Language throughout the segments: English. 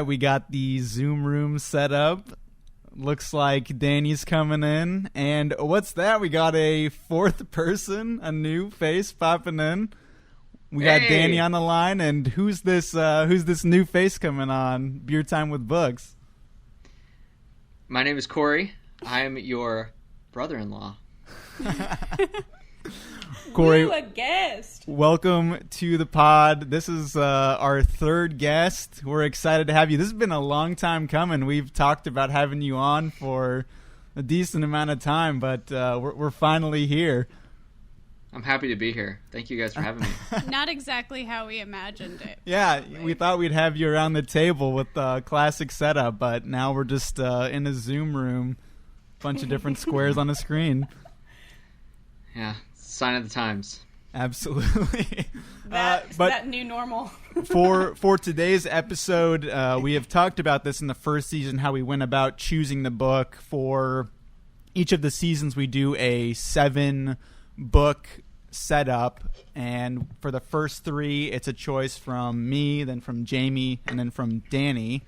right, we got the Zoom room set up. Looks like Danny's coming in. And what's that? We got a fourth person, a new face popping in. We got Danny on the line, and who's this new face coming on Beer Time with Books? My name is Corey. I'm your brother-in-law. Corey, a guest. Welcome to the pod. This is our third guest. We're excited to have you. This has been a long time coming. We've talked about having you on for a decent amount of time, but we're finally here. I'm happy to be here. Thank you guys for having me. Not exactly how we imagined it. Yeah, we thought we'd have you around the table with the classic setup, but now we're just in a Zoom room, bunch of different squares on a screen. Yeah, sign of the times. Absolutely. That new normal. for today's episode, we have talked about this in the first season, how we went about choosing the book. For each of the seasons, we do a 7-book setup, and for the first 3, it's a choice from me, then from Jamie, and then from Danny.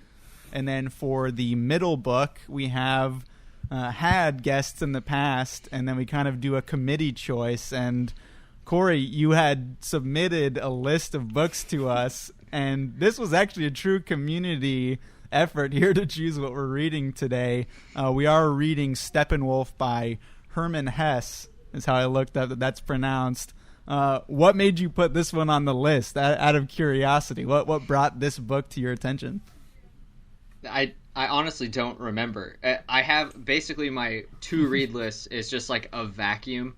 And then for the middle book, we have had guests in the past, and then we kind of do a committee choice. And Corey, you had submitted a list of books to us, and this was actually a true community effort here to choose what we're reading today. We are reading Steppenwolf by Hermann Hesse, is how I looked up that that's pronounced. What made you put this one on the list? Out of curiosity, what brought this book to your attention? I honestly don't remember. I have basically my to-read list is just like a vacuum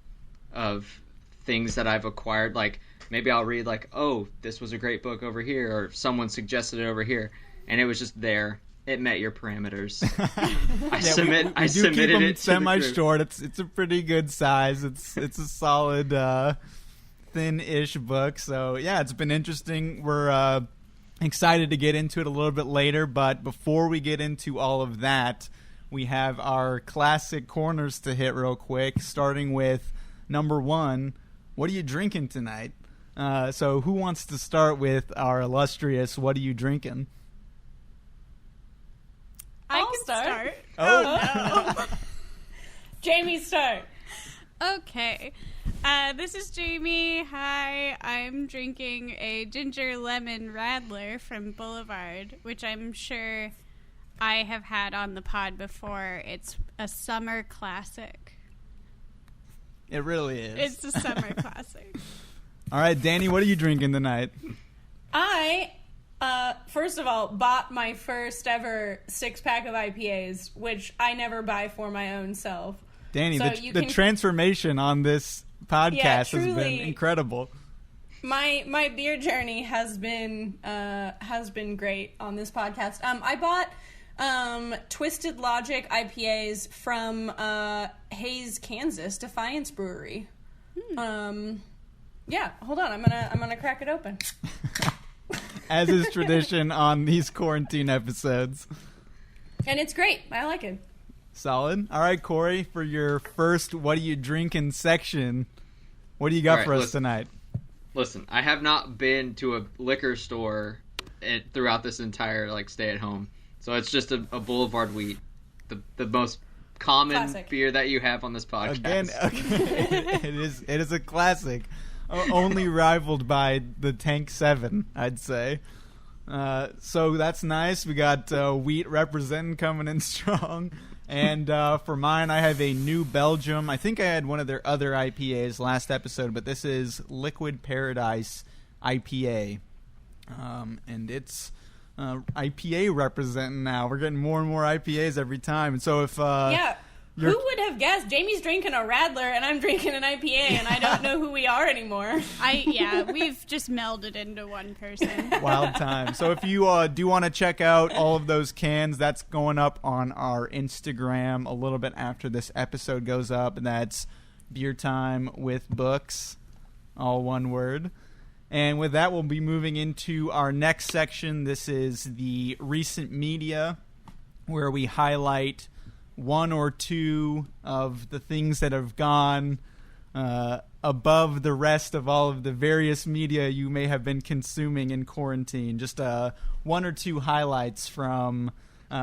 of things that I've acquired. Like maybe I'll read like, oh, this was a great book over here, or someone suggested it over here, and it was just there. It met your parameters. I submitted it semi-short. It's a pretty good size. It's a solid thin-ish book. So yeah, it's been interesting. We're excited to get into it a little bit later, but before we get into all of that, we have our classic corners to hit real quick, starting with number 1. What are you drinking tonight? So who wants to start with our illustrious what are you drinking? I can start. Oh, no. Jamie, start. Okay. This is Jamie. Hi. I'm drinking a ginger lemon radler from Boulevard, which I'm sure I have had on the pod before. It's a summer classic. It really is. It's a summer classic. All right, Danny, what are you drinking tonight? I, first of all, bought my first ever 6-pack of IPAs, which I never buy for my own self. Danny, So the transformation on this podcast has been incredible. My beer journey has been great on this podcast. I bought Twisted Logic IPAs from Hayes, Kansas, Defiance Brewery. Yeah, hold on, I'm gonna crack it open. As is tradition on these quarantine episodes. And it's great. I like it. Solid. All right, Corey, for your first what are you drinking section, what do you got for us tonight? Listen, I have not been to a liquor store throughout this entire stay at home. So it's just a Boulevard Wheat, the most common classic beer that you have on this podcast. Again, okay. It is a classic, only rivaled by the Tank 7, I'd say. So that's nice. We got Wheat representing coming in strong. And for mine, I have a New Belgium. I think I had one of their other IPAs last episode, but this is Liquid Paradise IPA. And it's IPA representing now. We're getting more and more IPAs every time. And so if who would have guessed? Jamie's drinking a Radler and I'm drinking an IPA, and I don't know who we are anymore. We've just melded into one person. Wild time. So if you do want to check out all of those cans, that's going up on our Instagram a little bit after this episode goes up, and that's Beer Time with Books, all one word. And with that, we'll be moving into our next section. This is the recent media, where we highlight one or two of the things that have gone above the rest of all of the various media you may have been consuming in quarantine? Just one or two highlights from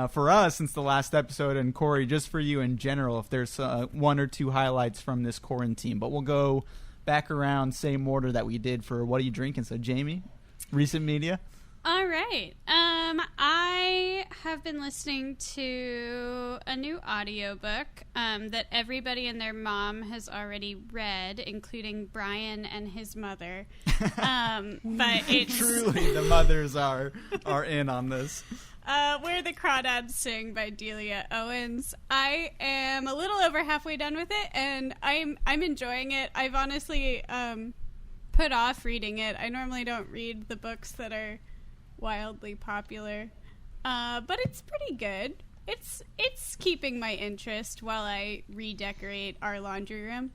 for us since the last episode, and Corey, just for you in general, if there's one or two highlights from this quarantine. But we'll go back around, same order that we did for What Are You Drinking? So, Jamie, recent media? All right. I have been listening to a new audiobook that everybody and their mom has already read, including Brian and his mother. But it's Truly, the mothers are in on this. Where the Crawdads Sing by Delia Owens. I am a little over halfway done with it, and I'm enjoying it. I've honestly put off reading it. I normally don't read the books that are wildly popular, but it's pretty good. It's keeping my interest while I redecorate our laundry room.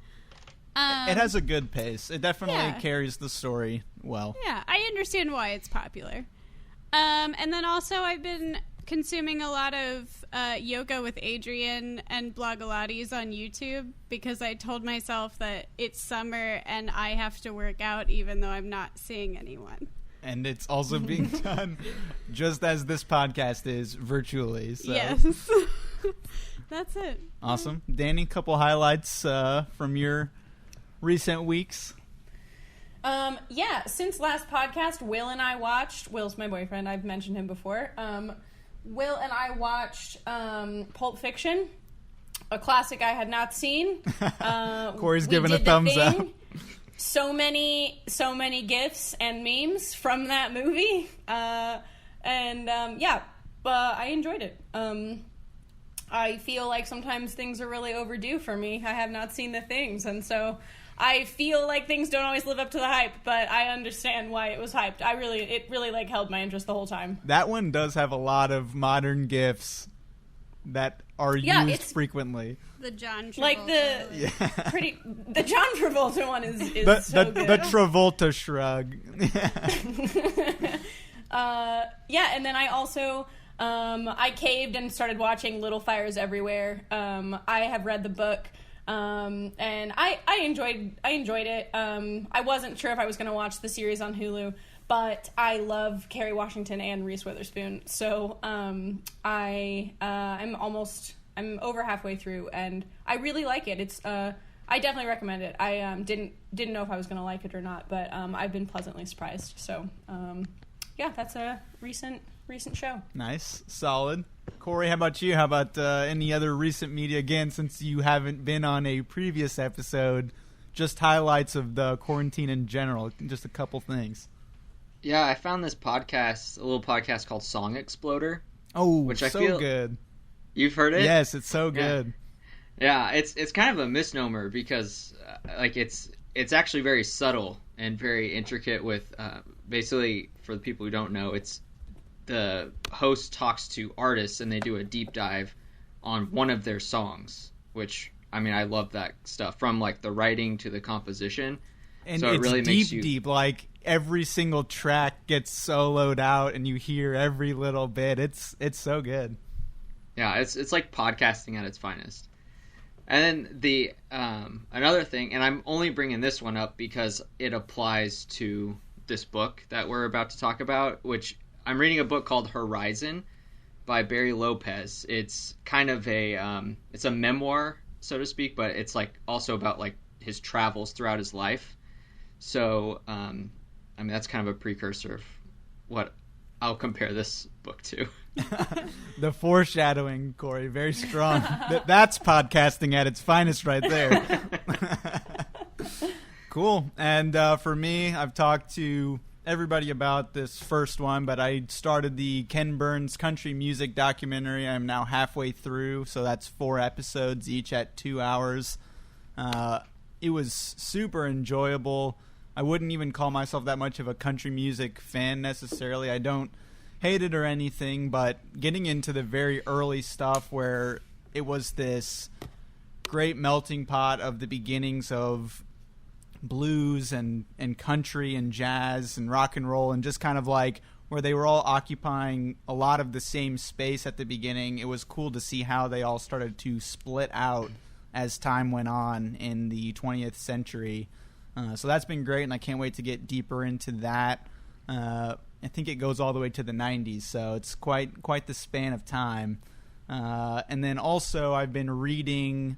It has a good pace. It definitely carries the story well. Yeah, I understand why it's popular. And then also I've been consuming a lot of Yoga with Adrian and Blogilates on YouTube because I told myself that it's summer and I have to work out even though I'm not seeing anyone. And it's also being done just as this podcast is virtually. So. Yes. That's it. Awesome. Danny, couple highlights from your recent weeks. Since last podcast, Will's my boyfriend, I've mentioned him before. Will and I watched Pulp Fiction, a classic I had not seen. Corey's giving a thumbs up. So many GIFs and memes from that movie. I enjoyed it. I feel like sometimes things are really overdue for me. I have not seen The Things, and so I feel like things don't always live up to the hype, but I understand why it was hyped. It really like held my interest the whole time. That one does have a lot of modern GIFs that are used frequently. The John Travolta. Like the John Travolta one is so good. The Travolta shrug. And then I also I caved and started watching Little Fires Everywhere. I have read the book. And I enjoyed it. I wasn't sure if I was going to watch the series on Hulu, but I love Kerry Washington and Reese Witherspoon. So, I'm over halfway through and I really like it. It's, I definitely recommend it. I, didn't know if I was going to like it or not, but, I've been pleasantly surprised. So, that's a recent show. Nice. Solid. Corey, how about you? How about any other recent media? Again, since you haven't been on a previous episode, just highlights of the quarantine in general. Just a couple things. Yeah, I found this podcast, a little podcast called Song Exploder. Oh, which I so feel good. You've heard it? Yes, it's so good. Yeah, it's kind of a misnomer because it's actually very subtle and very intricate with basically, for the people who don't know, it's the host talks to artists and they do a deep dive on one of their songs, which, I mean, I love that stuff, from like the writing to the composition. And so it's it really deep, like every single track gets soloed out and you hear every little bit. It's so good. Yeah, it's like podcasting at its finest. And then the another thing, and I'm only bringing this one up because it applies to this book that we're about to talk about, which I'm reading a book called Horizon by Barry Lopez. It's kind of it's a memoir, so to speak, but it's like also about like his travels throughout his life. So, I mean, that's kind of a precursor of what I'll compare this book to. The foreshadowing, Corey, very strong. That's podcasting at its finest right there. Cool. And for me, I've talked to everybody about this first one, but I started the Ken Burns country music documentary. I'm now halfway through, so that's 4 episodes, each at 2 hours. It was super enjoyable. I wouldn't even call myself that much of a country music fan necessarily. I don't hate it or anything, but getting into the very early stuff where it was this great melting pot of the beginnings of blues and country and jazz and rock and roll, and just kind of like where they were all occupying a lot of the same space at the beginning. It was cool to see how they all started to split out as time went on in the 20th century. So that's been great, and I can't wait to get deeper into that. I think it goes all the way to the 90s, so it's quite the span of time. And then also I've been reading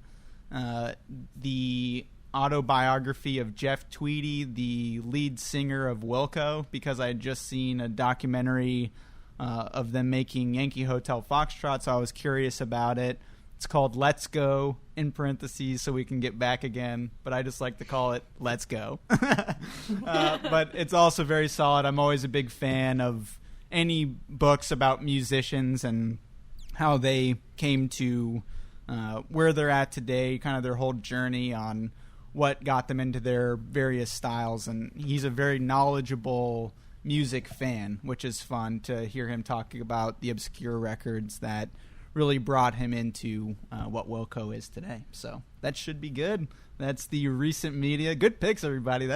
the autobiography of Jeff Tweedy, the lead singer of Wilco, because I had just seen a documentary of them making Yankee Hotel Foxtrot, so I was curious about it. It's called Let's Go, in parentheses, so we can get back again, but I just like to call it Let's Go. But it's also very solid. I'm always a big fan of any books about musicians and how they came to where they're at today, kind of their whole journey on what got them into their various styles. And he's a very knowledgeable music fan, which is fun to hear him talking about the obscure records that really brought him into what Wilco is today. So that should be good. That's the recent media. Good picks, everybody.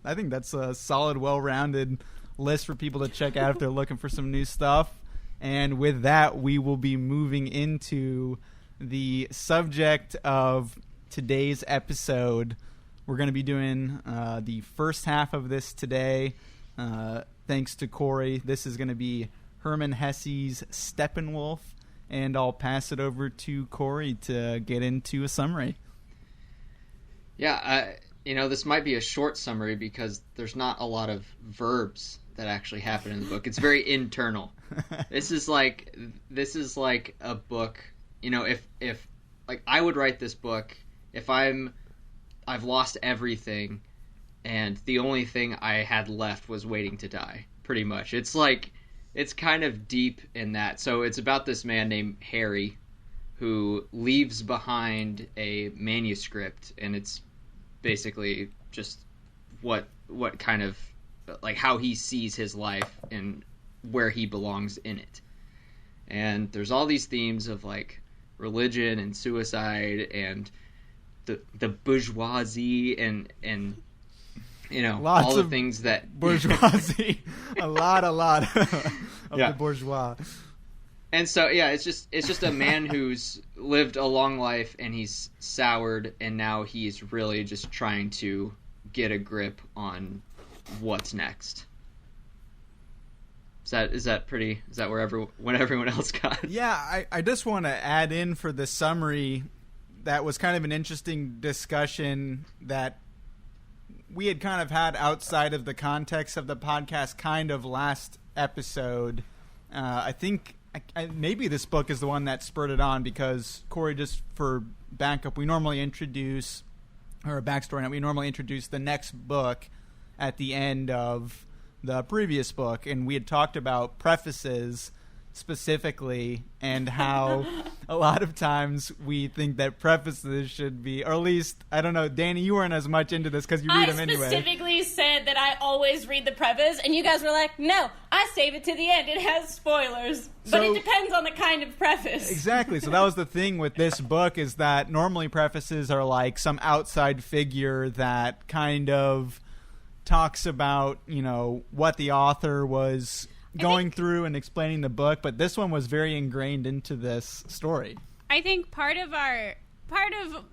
I think that's a solid, well-rounded list for people to check out if they're looking for some new stuff. And with that, we will be moving into the subject of today's episode. We're going to be doing the first half of this today. Thanks to Corey. This is going to be Hermann Hesse's Steppenwolf. And I'll pass it over to Corey to get into a summary. Yeah, this might be a short summary because there's not a lot of verbs that actually happen in the book. It's very internal. This is like a book. If like I would write this book if I've lost everything, and the only thing I had left was waiting to die. Pretty much, it's kind of deep in that. So it's about this man named Harry who leaves behind a manuscript, and it's basically just what kind of like how he sees his life and where he belongs in it. And there's all these themes of like religion and suicide and the bourgeoisie and lots all the of things that bourgeoisie a lot of Yeah. the bourgeois. And so it's just a man who's lived a long life and he's soured, and now he's really just trying to get a grip on what's next. Is that what everyone else got? Yeah, I just want to add in for the summary that was kind of an interesting discussion that we had kind of had outside of the context of the podcast kind of last episode. I think maybe this book is the one that spurred it on because, Corey, just for backup, we normally introduce, or a backstory, we normally introduce the next book at the end of the previous book, and we had talked about prefaces specifically and how a lot of times we think that prefaces should be, or at least, I don't know, Danny, you weren't as much into this because you read them anyway. I specifically said that I always read the preface, and you guys were like, no, I save it to the end. It has spoilers. But it depends on the kind of preface. Exactly. So that was the thing with this book, is that normally prefaces are like some outside figure that kind of talks about, what the author was going through and explaining the book, but this one was very ingrained into this story. I think part of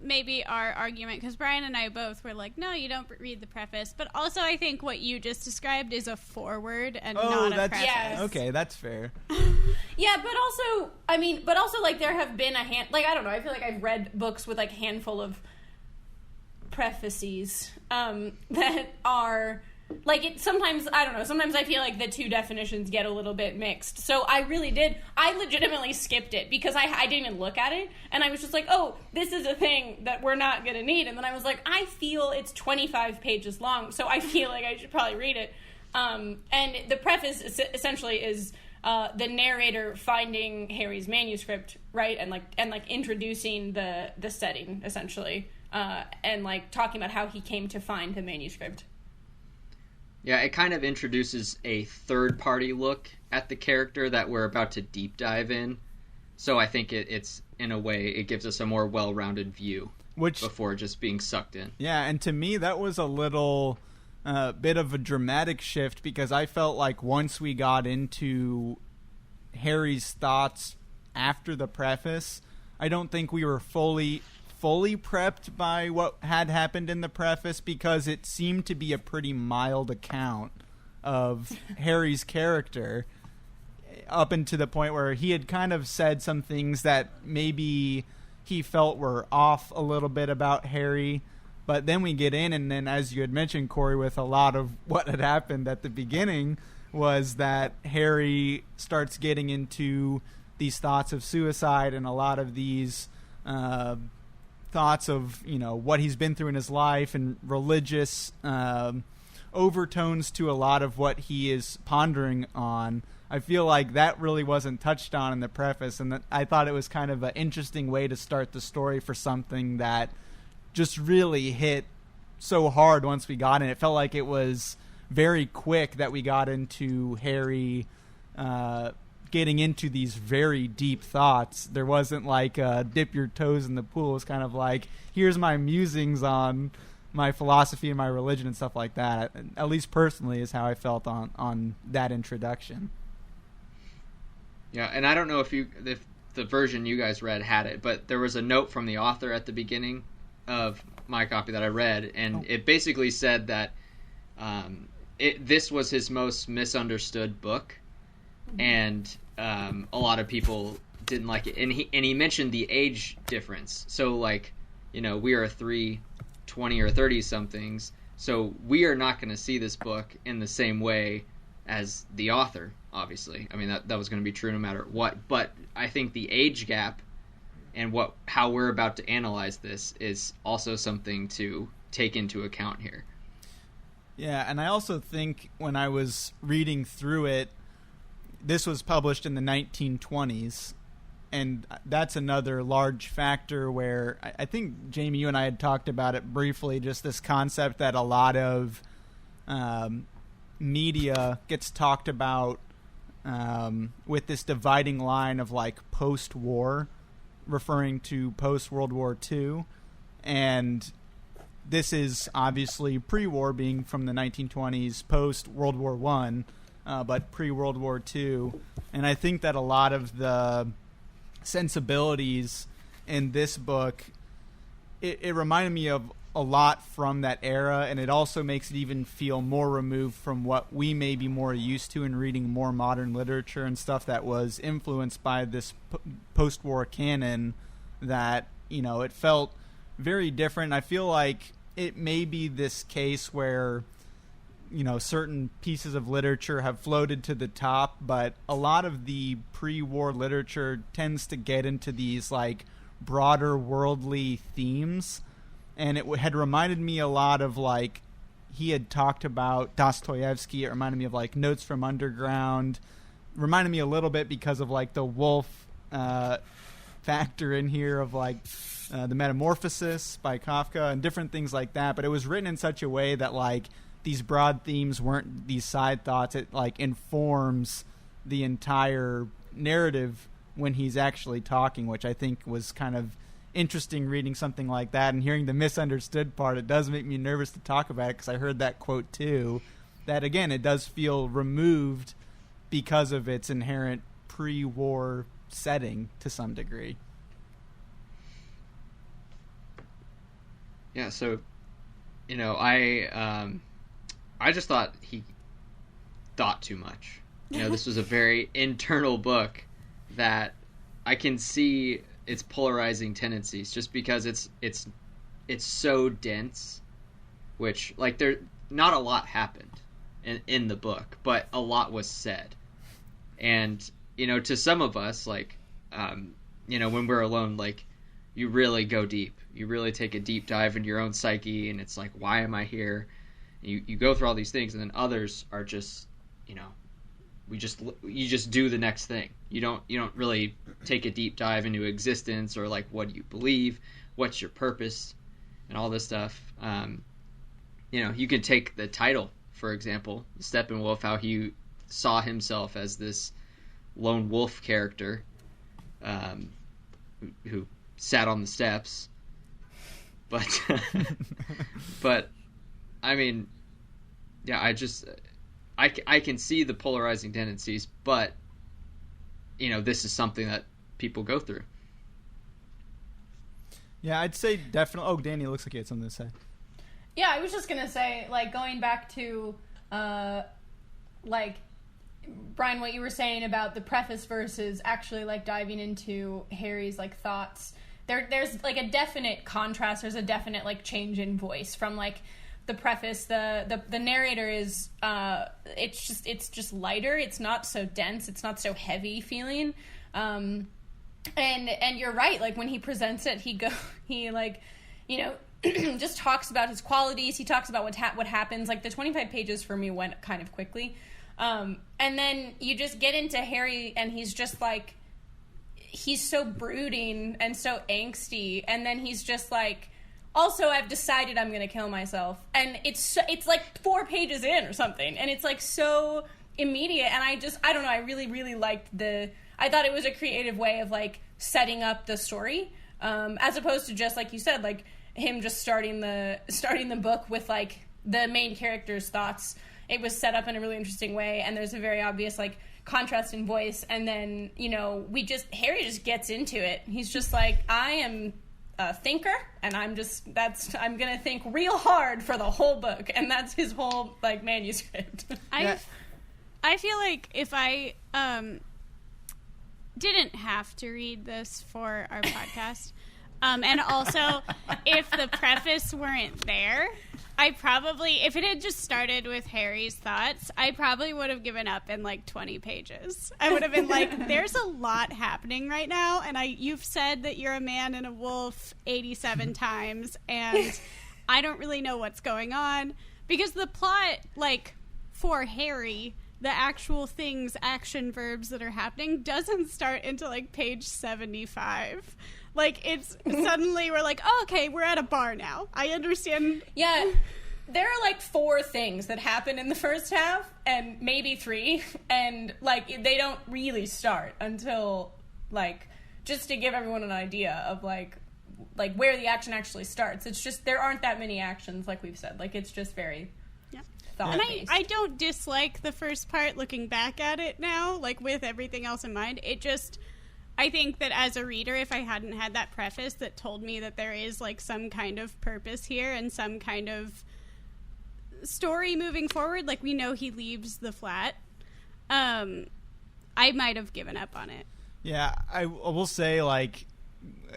maybe our argument, because Brian and I both were like, no, you don't read the preface, but also I think what you just described is a foreword and not a preface. Yes. Okay, that's fair. Yeah, but also, like, there have been I don't know, I feel like I've read books with, like, a handful of prefaces that are like, it sometimes, I don't know, sometimes I feel like the two definitions get a little bit mixed. So I legitimately skipped it because I didn't even look at it, and I was just like, oh, this is a thing that we're not going to need. And then I was like, I feel it's 25 pages long, so I feel like I should probably read it. And the preface essentially is the narrator finding Harry's manuscript, right? And like introducing the setting, essentially. And like talking about how he came to find the manuscript. Yeah, it kind of introduces a third-party look at the character that we're about to deep dive in. So I think it's, in a way, it gives us a more well-rounded view before just being sucked in. Yeah, and to me, that was a little bit of a dramatic shift, because I felt like once we got into Harry's thoughts after the preface, I don't think we were fully fully prepped by what had happened in the preface, because it seemed to be a pretty mild account of Harry's character, up into the point where he had kind of said some things that maybe he felt were off a little bit about Harry. But then we get in, and then, as you had mentioned, Corey, with a lot of what had happened at the beginning, was that Harry starts getting into these thoughts of suicide and a lot of these thoughts of, what he's been through in his life, and religious overtones to a lot of what he is pondering on. I feel like that really wasn't touched on in the preface, and I thought it was kind of an interesting way to start the story for something that just really hit so hard once we got in. It felt like it was very quick that we got into Harry getting into these very deep thoughts. There wasn't like dip your toes in the pool. It was kind of like, here's my musings on my philosophy and my religion and stuff like that. At least personally is how I felt on that introduction. Yeah, and I don't know if the version you guys read had it, but there was a note from the author at the beginning of my copy that I read, and it basically said that this was his most misunderstood book, and a lot of people didn't like it. And he mentioned the age difference. So, like, we are 3 20 or 30 somethings, so we are not going to see this book in the same way as the author, obviously. I mean, that was going to be true no matter what. But I think the age gap and how we're about to analyze this is also something to take into account here. Yeah, and I also think when I was reading through it, this was published in the 1920s, and that's another large factor where I think, Jamie, you and I had talked about it briefly, just this concept that a lot of media gets talked about with this dividing line of like post-war, referring to post-World War II, and this is obviously pre-war, being from the 1920s, post-World War I, but pre-World War II. And I think that a lot of the sensibilities in this book, it reminded me of a lot from that era, and it also makes it even feel more removed from what we may be more used to in reading more modern literature and stuff that was influenced by this post-war canon, that, it felt very different. I feel like it may be this case where, certain pieces of literature have floated to the top, but a lot of the pre-war literature tends to get into these like broader worldly themes. And it had reminded me a lot of, like, he had talked about Dostoevsky. It reminded me of, like, Notes from Underground. Reminded me a little bit because of, like, the wolf factor in here of, like, the Metamorphosis by Kafka and different things like that. But it was written in such a way that, like, these broad themes weren't these side thoughts. It, like, informs the entire narrative when he's actually talking, which I think was kind of interesting reading something like that. And hearing the misunderstood part, it does make me nervous to talk about it, because I heard that quote too, that again, it does feel removed because of its inherent pre-war setting to some degree. Yeah, so I just thought he thought too much. This was a very internal book that I can see its polarizing tendencies, just because it's so dense, which, like, there not a lot happened in the book, but a lot was said. And to some of us, like, when we're alone, like, you really go deep, you really take a deep dive into your own psyche, and it's like, why am I here? And you go through all these things, and then others are just, you just do the next thing. You don't really take a deep dive into existence, or like, what do you believe, what's your purpose, and all this stuff. You can take the title, for example, Steppenwolf, how he saw himself as this lone wolf character who sat on the steps, but I mean, yeah, I can see the polarizing tendencies, but this is something that people go through. Yeah, I'd say definitely. Oh, Danny, looks like you had something to say. Yeah, I was just gonna say, like, going back to, like, Brian, what you were saying about the preface versus actually, like, diving into Harry's, like, thoughts. There's, like, a definite contrast. There's a definite, like, change in voice from, like, the preface. The narrator is, it's just lighter. It's not so dense. It's not so heavy feeling. And you're right. Like, when he presents it, he like, you know, just talks about his qualities. He talks about what happens. Like, the 25 pages for me went kind of quickly. And then you just get into Harry, and he's just like, he's so brooding and so angsty. And then he's just like, also, I've decided I'm going to kill myself. And it's like 4 pages in or something. And it's like so immediate. And I don't know, I really, really liked I thought it was a creative way of like setting up the story. As opposed to just, like you said, like, him just starting the book with like the main character's thoughts. It was set up in a really interesting way, and there's a very obvious like contrast in voice. And then, you know, Harry just gets into it. He's just like, I am a thinker, and I'm gonna think real hard for the whole book, and that's his whole like manuscript. I feel like if I didn't have to read this for our podcast. And also, if the preface weren't there, if it had just started with Harry's thoughts, I probably would have given up in like 20 pages. I would have been like, there's a lot happening right now, and you've said that you're a man and a wolf 87 times, and I don't really know what's going on. Because the plot, like, for Harry, the actual things, action verbs that are happening, doesn't start until like page 75. Like, it's suddenly we're like, oh, okay, we're at a bar now. I understand. Yeah, there are like 4 things that happen in the first half, and maybe 3, and like they don't really start until like, just to give everyone an idea of like where the action actually starts. It's just there aren't that many actions, like we've said. Like, it's just very thought-based. And I don't dislike the first part looking back at it now, like with everything else in mind. It just, I think that as a reader, if I hadn't had that preface that told me that there is like some kind of purpose here and some kind of story moving forward, like we know he leaves the flat, I might have given up on it. Yeah, I will say, like,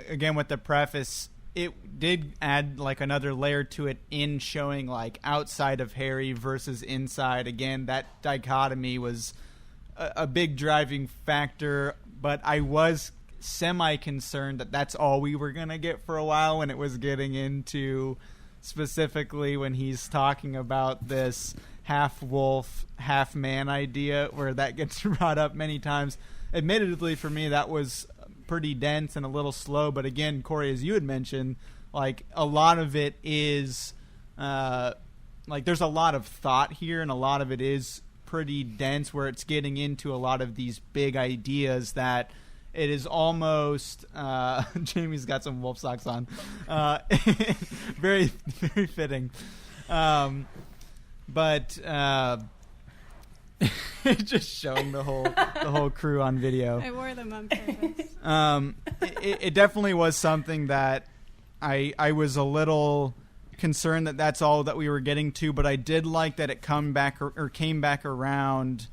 again, with the preface, it did add like another layer to it in showing like outside of Harry versus inside. Again, that dichotomy was a big driving factor, but I was semi-concerned that that's all we were going to get for a while when it was getting into, specifically when he's talking about this half-wolf, half-man idea, where that gets brought up many times. Admittedly, for me, that was pretty dense and a little slow, but again, Corey, as you had mentioned, like, a lot of it is, like, there's a lot of thought here, and a lot of it is pretty dense, where it's getting into a lot of these big ideas that it is almost Jamie's got some wolf socks on, very very fitting, but just showing the whole crew on video. I wore them on purpose. It definitely was something that I was a little concerned that that's all that we were getting to, but I did like that it came back around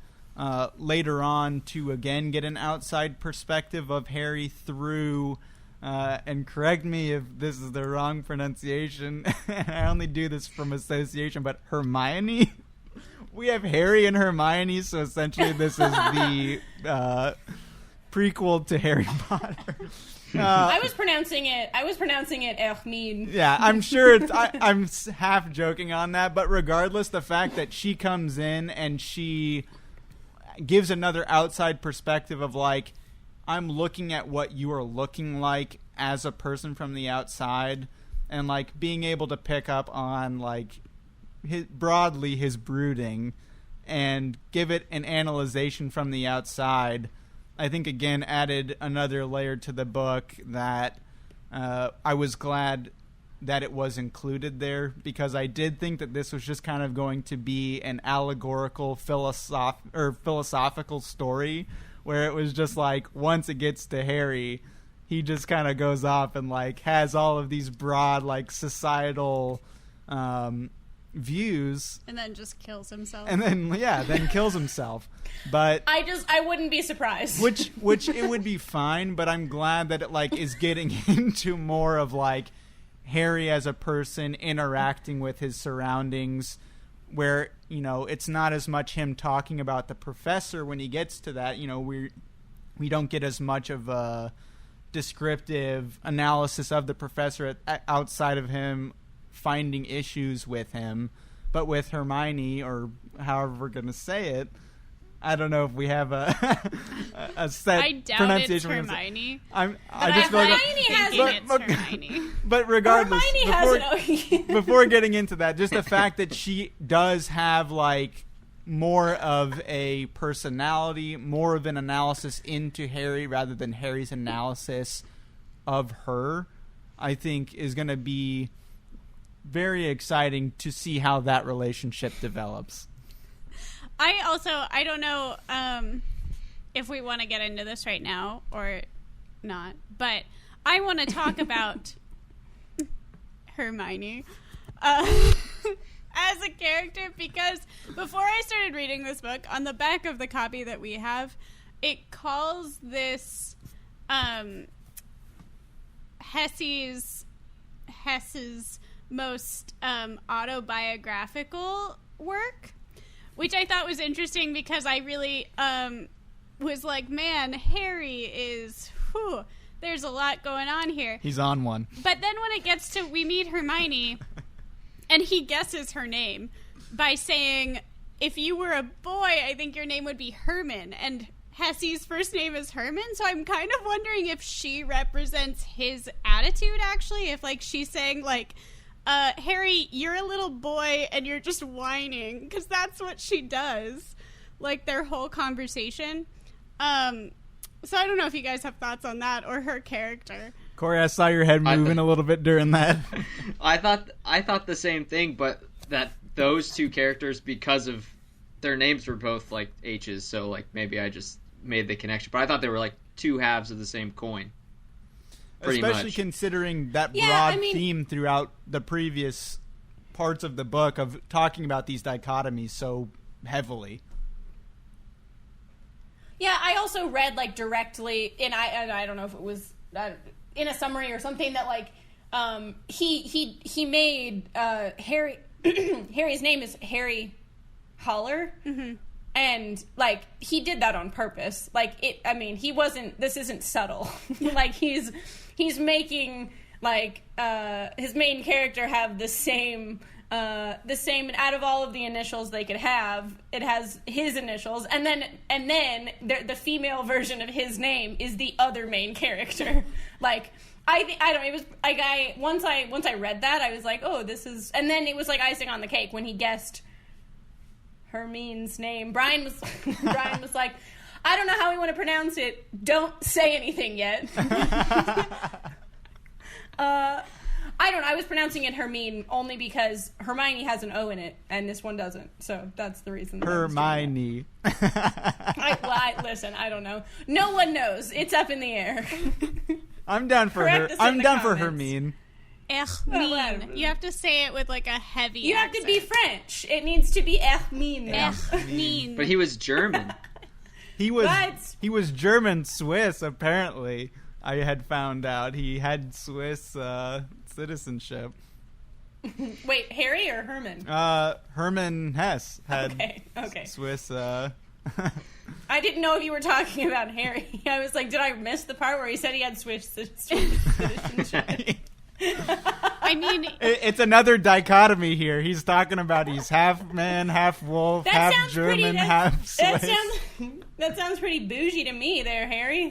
later on to again get an outside perspective of Harry through, and correct me if this is the wrong pronunciation, I only do this from association, but Hermione. We have Harry and Hermione, so essentially this is the prequel to Harry Potter. I was pronouncing it Hermine. Yeah, I'm sure I'm half joking on that, but regardless, the fact that she comes in and she gives another outside perspective of like, I'm looking at what you are looking like as a person from the outside, and like being able to pick up on like broadly his brooding and give it an analyzation from the outside, I think again added another layer to the book that I was glad that it was included there, because I did think that this was just kind of going to be an allegorical philosophical story where it was just like, once it gets to Harry, he just kind of goes off and like has all of these broad like societal views, and then just kills himself. and then kills himself. But I wouldn't be surprised. which it would be fine, but I'm glad that it like is getting into more of like Harry as a person interacting with his surroundings, where, you know, it's not as much him talking about the professor when he gets to that. You know, we don't get as much of a descriptive analysis of the professor outside of him finding issues with him. But with Hermione, or however we're going to say it, I don't know if we have a set I doubt pronunciation. it's Hermione. I just feel like Hermione has it's Hermione. But regardless, Hermione has it. before getting into that, just the fact that she does have like more of a personality, more of an analysis into Harry rather than Harry's analysis of her, I think is going to be very exciting to see how that relationship develops. I don't know if we want to get into this right now or not, but I want to talk about Hermione as a character, because before I started reading this book, on the back of the copy that we have, it calls this Hesse's most autobiographical work, which I thought was interesting because I really was like, man, Harry is, there's a lot going on here. He's on one. But then when it gets to, we meet Hermione, and he guesses her name by saying, if you were a boy, I think your name would be Herman. And Hesse's first name is Herman, so I'm kind of wondering if she represents his attitude, actually. If, like, she's saying, like, Harry, you're a little boy and you're just whining, because that's what she does, like, their whole conversation. So I don't know if you guys have thoughts on that or her character. Corey, I saw your head moving a little bit during that. I thought the same thing, but that those two characters, because of their names were both like H's, so like maybe I just made the connection. But I thought they were like two halves of the same coin. Especially much. Considering that broad theme throughout the previous parts of the book of talking about these dichotomies so heavily. Yeah, I also read like directly, and I don't know if it was in a summary or something, that like he made Harry Harry's name is Harry Holler. Mm-hmm. And, like, he did that on purpose. Like, he wasn't, this isn't subtle. Like, he's making, like, his main character have the same, and out of all of the initials they could have, it has his initials. And then the female version of his name is the other main character. Like, it was, like, once I read that, I was like, oh, this is, and then it was like icing on the cake when he guessed Hermine's name. Brian was like, I don't know how we want to pronounce it. Don't say anything yet. I don't know. I was pronouncing it Hermine only because Hermione has an O in it and this one doesn't. So that's the reason. Hermione. Listen, I don't know. No one knows. It's up in the air. I'm down for her. I'm down for Hermine. Hermine. You have to say it with like a heavy accent. Have to be French. It needs to be Hermine. Hermine. But he was German. He was German Swiss, apparently. I had found out he had Swiss citizenship. Wait, Harry or Herman? Hermann Hesse had okay. Swiss. I didn't know if you were talking about Harry. I was like, did I miss the part where he said he had Swiss citizenship? I mean, it's another dichotomy here. He's talking about he's half man, half wolf, half German, half Swiss. That sounds pretty bougie to me there, Harry.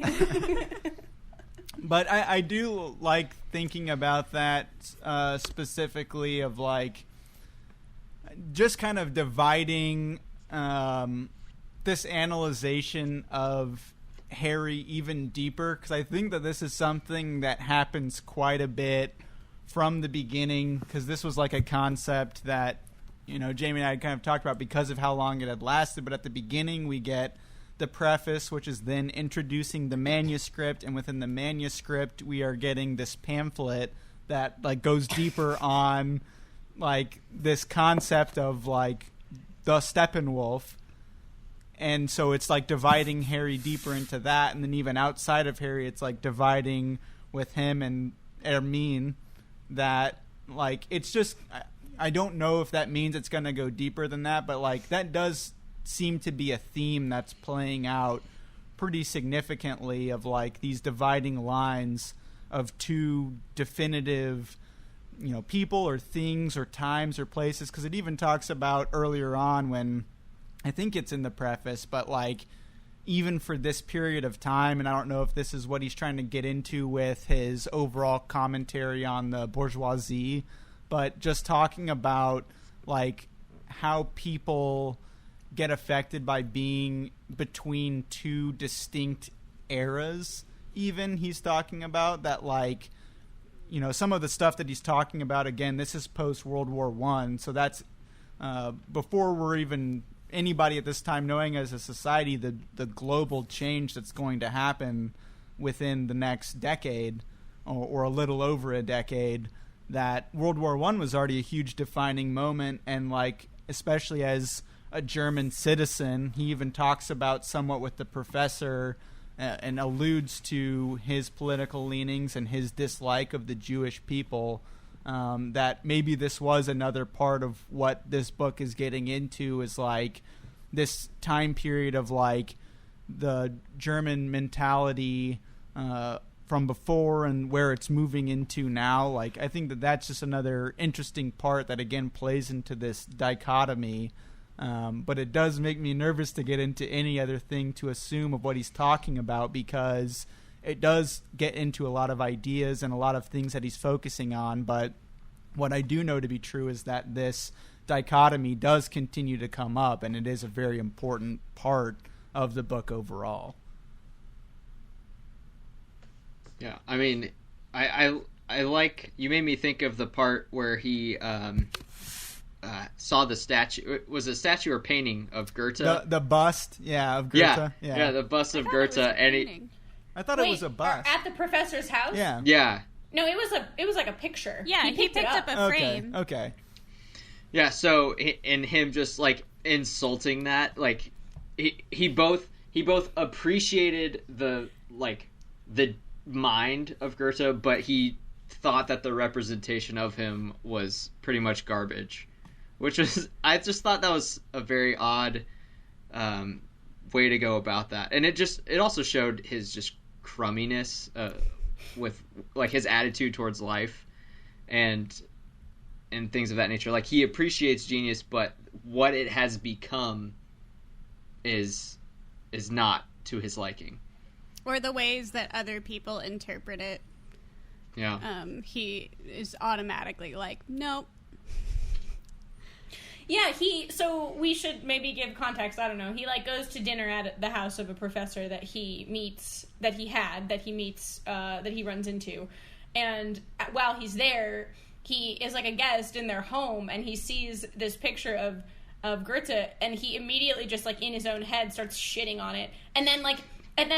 But I do like thinking about that specifically of like just kind of dividing this analyzation of Harry even deeper, because I think that this is something that happens quite a bit from the beginning, because this was like a concept that, you know, Jamie and I had kind of talked about because of how long it had lasted. But at the beginning we get the preface, which is then introducing the manuscript, and within the manuscript we are getting this pamphlet that like goes deeper on like this concept of like the Steppenwolf. And so it's like dividing Harry deeper into that, and then even outside of Harry it's like dividing with him and Hermine. That like it's just I don't know if that means it's going to go deeper than that, but like that does seem to be a theme that's playing out pretty significantly, of like these dividing lines of two definitive, you know, people or things or times or places. Because it even talks about earlier on, when I think it's in the preface, but like even for this period of time, and I don't know if this is what he's trying to get into with his overall commentary on the bourgeoisie, but just talking about like how people get affected by being between two distinct eras. Even he's talking about that, like, you know, some of the stuff that he's talking about, again, this is post World War I, so that's before we're even anybody at this time knowing as a society the global change that's going to happen within the next decade, or a little over a decade. That World War I was already a huge defining moment, and like especially as a German citizen, he even talks about somewhat with the professor and alludes to his political leanings and his dislike of the Jewish people. That maybe this was another part of what this book is getting into, is like this time period of like the German mentality from before and where it's moving into now. Like I think that that's just another interesting part that again plays into this dichotomy. But it does make me nervous to get into any other thing to assume of what he's talking about, because it does get into a lot of ideas and a lot of things that he's focusing on. But what I do know to be true is that this dichotomy does continue to come up, and it is a very important part of the book overall. Yeah, I mean, I like, you made me think of the part where he saw the statue. Was it a statue or painting of Goethe? The bust, yeah, of Goethe. Yeah, the bust of Goethe, and I thought it was a bust at the professor's house. Yeah. No, it was like a picture. Yeah, he picked up a frame. Okay. Yeah, so and him just like insulting that, like he both appreciated the mind of Goethe, but he thought that the representation of him was pretty much garbage, which was, I just thought that was a very odd way to go about that. And it also showed his just crumminess with like his attitude towards life and things of that nature. Like he appreciates genius, but what it has become is not to his liking. Or the ways that other people interpret it. Yeah. He is automatically like, nope. Yeah, so we should maybe give context. I don't know. He like goes to dinner at the house of a professor that he runs into. And while he's there, he is like a guest in their home, and he sees this picture of Goethe, and he immediately just like in his own head starts shitting on it. And then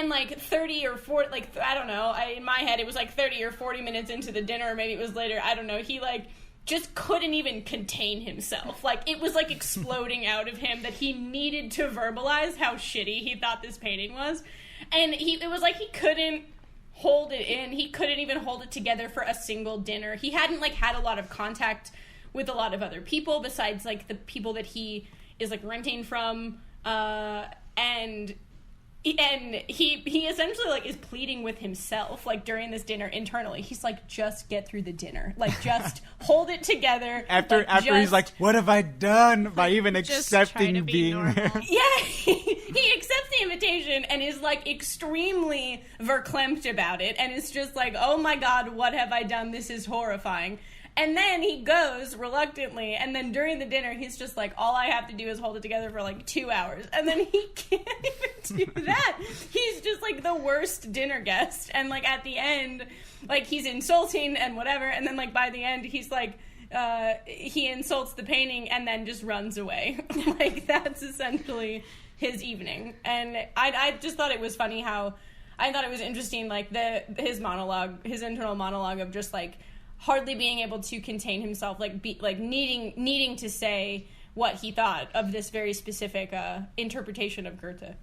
like 30 or 40, like, I don't know, in my head it was like 30 or 40 minutes into the dinner, or maybe it was later, I don't know, he like just couldn't even contain himself. Like, it was like exploding out of him that he needed to verbalize how shitty he thought this painting was. And it was like he couldn't hold it in. He couldn't even hold it together for a single dinner. He hadn't like had a lot of contact with a lot of other people besides like the people that he is like renting from, and he essentially like is pleading with himself like during this dinner internally. He's like, just get through the dinner, like just hold it together. After he's like, what have I done by even accepting being there? Yeah, he accepts the invitation and is like extremely verklempt about it, and it's just like, oh my god, what have I done? This is horrifying. And then he goes reluctantly, and then during the dinner, he's just like, all I have to do is hold it together for like 2 hours. And then he can't even do that. He's just like the worst dinner guest. And like at the end, like he's insulting and whatever. And then like by the end, he's like, he insults the painting and then just runs away. Like that's essentially his evening. And I just thought it was funny how I thought it was interesting, like his internal monologue of just like hardly being able to contain himself, like needing to say what he thought of this very specific interpretation of Goethe.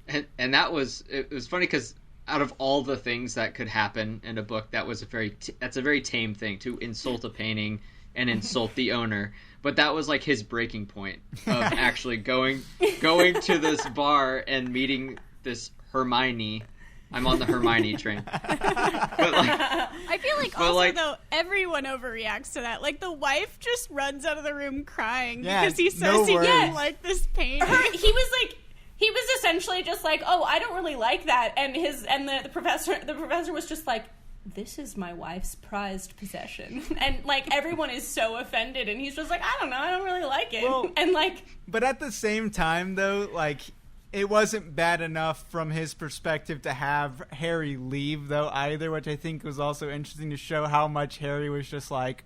And it was funny because out of all the things that could happen in a book, that's a very tame thing, to insult a painting and insult the owner. But that was like his breaking point of actually going to this bar and meeting this Hermione. I'm on the Hermione train. But I feel like also though everyone overreacts to that. Like the wife just runs out of the room crying because he says he didn't like this painting. He was essentially just like, oh, I don't really like that, and the professor was just like, this is my wife's prized possession, and like everyone is so offended, and he's just like, I don't know, I don't really like it, and like. But at the same time, though, like it wasn't bad enough from his perspective to have Harry leave, though, either, which I think was also interesting to show how much Harry was just like,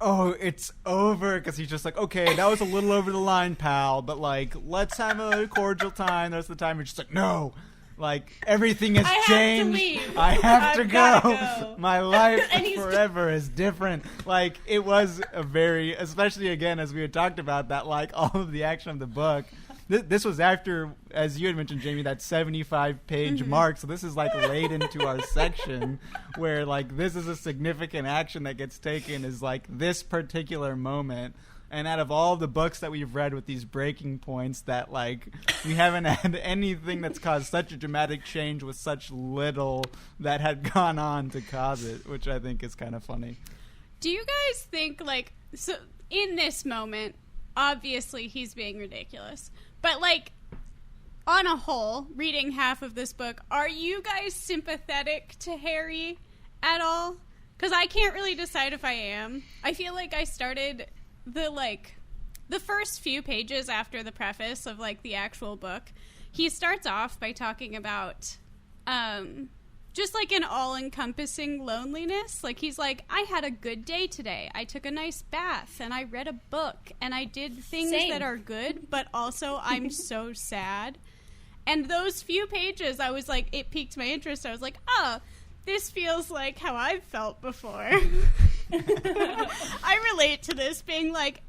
oh, it's over, because he's just like, okay, that was a little over the line, pal, but like, let's have a cordial time. The rest of the time, you're just like, no, like everything has changed. I have to go. My life forever is different. Like, it was a very, especially again as we had talked about that, like all of the action of the book. This was after, as you had mentioned, Jamie, that 75-page mark. So this is like late into our section where like this is a significant action that gets taken, is like this particular moment. And out of all the books that we've read with these breaking points, that like we haven't had anything that's caused such a dramatic change with such little that had gone on to cause it, which I think is kind of funny. Do you guys think, like, so in this moment, obviously he's being ridiculous, but like on a whole, reading half of this book, are you guys sympathetic to Harry at all? Because I can't really decide if I am. I feel like I started the first few pages after the preface of like the actual book, he starts off by talking about just like an all-encompassing loneliness. Like he's like, I had a good day today. I took a nice bath and I read a book and I did things that are good, but also I'm so sad. And those few pages, I was like, it piqued my interest. I was like, oh, this feels like how I've felt before. I relate to this, being like,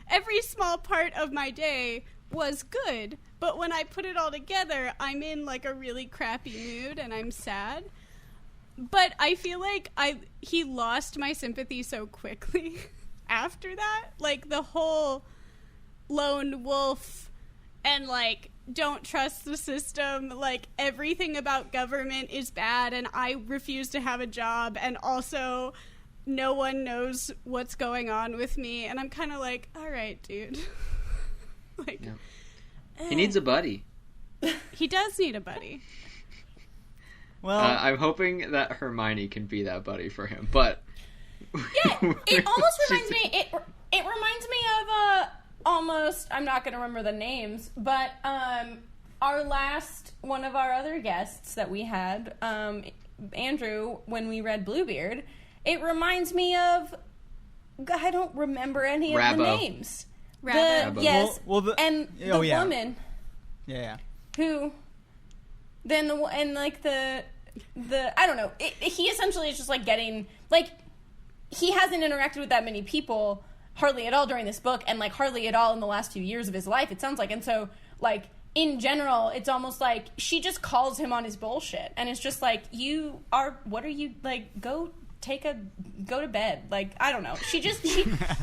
every small part of my day was good, but when I put it all together, I'm in like a really crappy mood and I'm sad. But I feel like he lost my sympathy so quickly after that. Like the whole lone wolf and like don't trust the system, like everything about government is bad and I refuse to have a job, and also no one knows what's going on with me, and I'm kind of like, all right, dude. Like, yeah. He needs a buddy. He does need a buddy. Well, I'm hoping that Hermione can be that buddy for him, but yeah, it almost reminds me. It reminds me of almost. I'm not going to remember the names, but our last one of our other guests that we had, Andrew, when we read Bluebeard. It reminds me of, I don't remember any of the names. Rabbo. Yes, and the woman. Yeah. Who, then the I don't know. He essentially is just like getting, like, he hasn't interacted with that many people hardly at all during this book, and like hardly at all in the last few years of his life, it sounds like. And so, like, in general, it's almost like she just calls him on his bullshit, and it's just like, what are you, like, go to bed. Like, I don't know.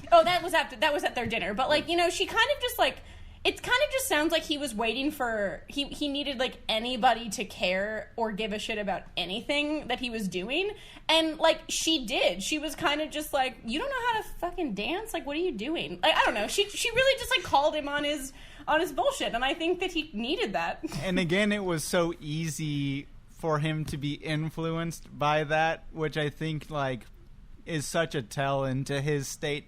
That was at their dinner. But like, you know, she kind of just like, it kind of just sounds like he was waiting for, he needed like anybody to care or give a shit about anything that he was doing. And like, she did. She was kind of just like, you don't know how to fucking dance? Like, what are you doing? Like, I don't know. She really just like called him on his bullshit. And I think that he needed that. And again, it was so easy for him to be influenced by that, which I think like is such a tell into his state,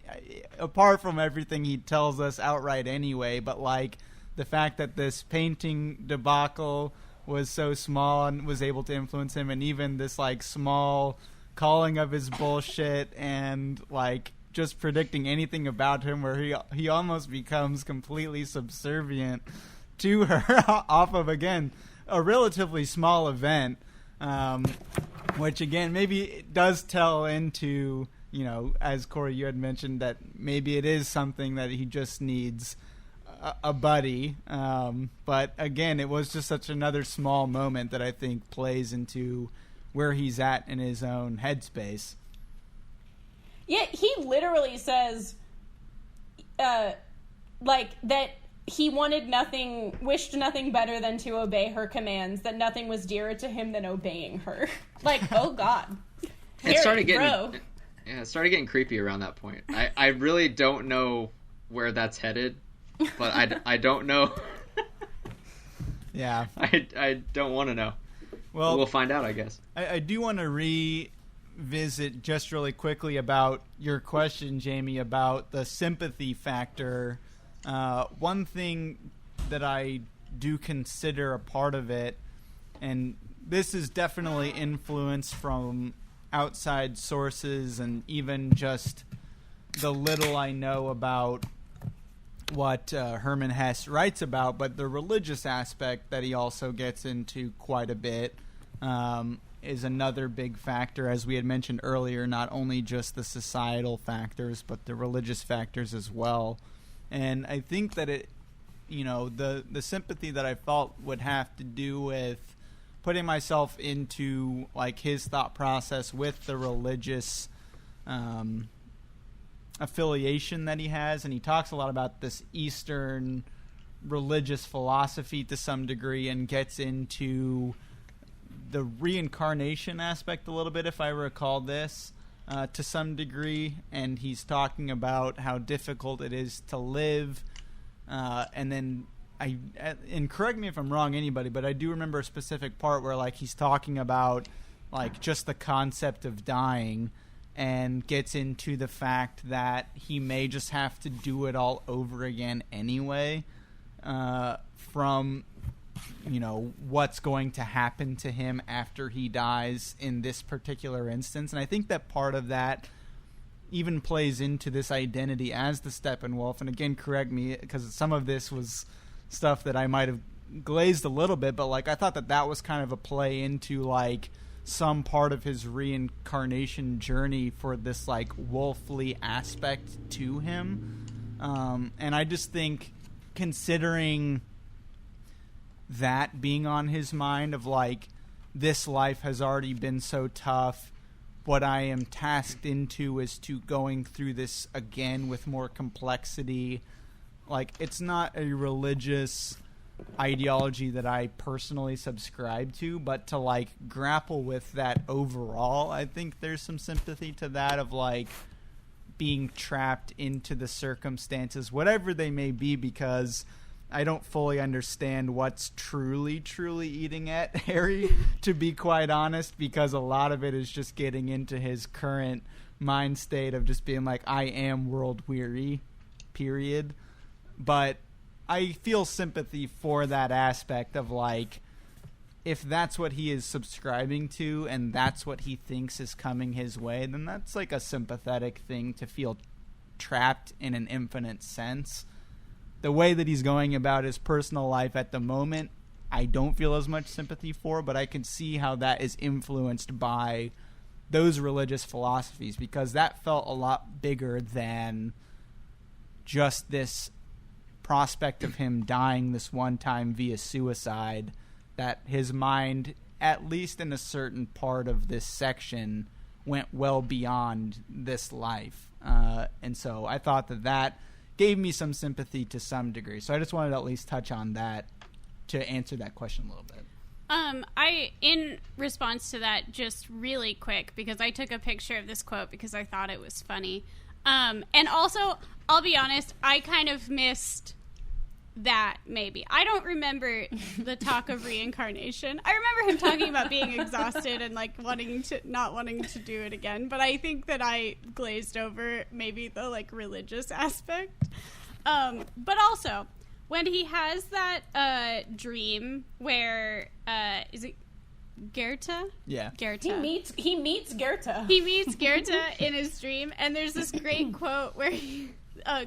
apart from everything he tells us outright anyway. But like the fact that this painting debacle was so small and was able to influence him, and even this like small calling of his bullshit and like just predicting anything about him, where he almost becomes completely subservient to her off of, again, a relatively small event, which again maybe it does tell into, you know, as Corey, you had mentioned, that maybe it is something that he just needs a buddy. But again, it was just such another small moment that I think plays into where he's at in his own headspace. Yeah, he literally says, like, that he wished nothing better than to obey her commands, that nothing was dearer to him than obeying her. Like, oh God. It started getting creepy around that point. I really don't know where that's headed, but I don't know. Yeah. I don't want to know. Well, we'll find out, I guess. I do want to revisit just really quickly about your question, Jamie, about the sympathy factor. One thing that I do consider a part of it, and this is definitely influenced from outside sources and even just the little I know about what Hermann Hesse writes about, but the religious aspect that he also gets into quite a bit is another big factor, as we had mentioned earlier, not only just the societal factors, but the religious factors as well. And I think that it, you know, the sympathy that I felt would have to do with putting myself into, like, his thought process with the religious affiliation that he has. And he talks a lot about this Eastern religious philosophy to some degree, and gets into the reincarnation aspect a little bit, if I recall this, to some degree. And he's talking about how difficult it is to live. And then and correct me if I'm wrong, anybody, but I do remember a specific part where, like, he's talking about, like, just the concept of dying, and gets into the fact that he may just have to do it all over again anyway, from, you know, what's going to happen to him after he dies in this particular instance. And I think that part of that even plays into this identity as the Steppenwolf. And again, correct me, because some of this was stuff that I might have glazed a little bit, but, like, I thought that was kind of a play into, like, some part of his reincarnation journey for this, like, wolfly aspect to him. And I just think, considering that being on his mind of, like, this life has already been so tough, what I am tasked into is to going through this again with more complexity. Like, it's not a religious ideology that I personally subscribe to, but to, like, grapple with that overall, I think there's some sympathy to that, of, like, being trapped into the circumstances, whatever they may be, because I don't fully understand what's truly eating at Harry, to be quite honest, because a lot of it is just getting into his current mind state of just being like, I am world weary, period. But I feel sympathy for that aspect of, like, if that's what he is subscribing to and that's what he thinks is coming his way, then that's, like, a sympathetic thing to feel trapped in an infinite sense. The way that he's going about his personal life at the moment, I don't feel as much sympathy for, but I can see how that is influenced by those religious philosophies, because that felt a lot bigger than just this prospect of him dying this one time via suicide, that his mind, at least in a certain part of this section, went well beyond this life. And so I thought that gave me some sympathy to some degree. So I just wanted to at least touch on that to answer that question a little bit. In response to that, just really quick, because I took a picture of this quote because I thought it was funny. And also, I'll be honest, I kind of missed that, maybe. I don't remember the talk of reincarnation. I remember him talking about being exhausted and, like, not wanting to do it again, but I think that I glazed over maybe the, like, religious aspect. But also, when he has that dream where Goethe? Yeah. Goethe. He meets Goethe. He meets Goethe in his dream, and there's this great quote where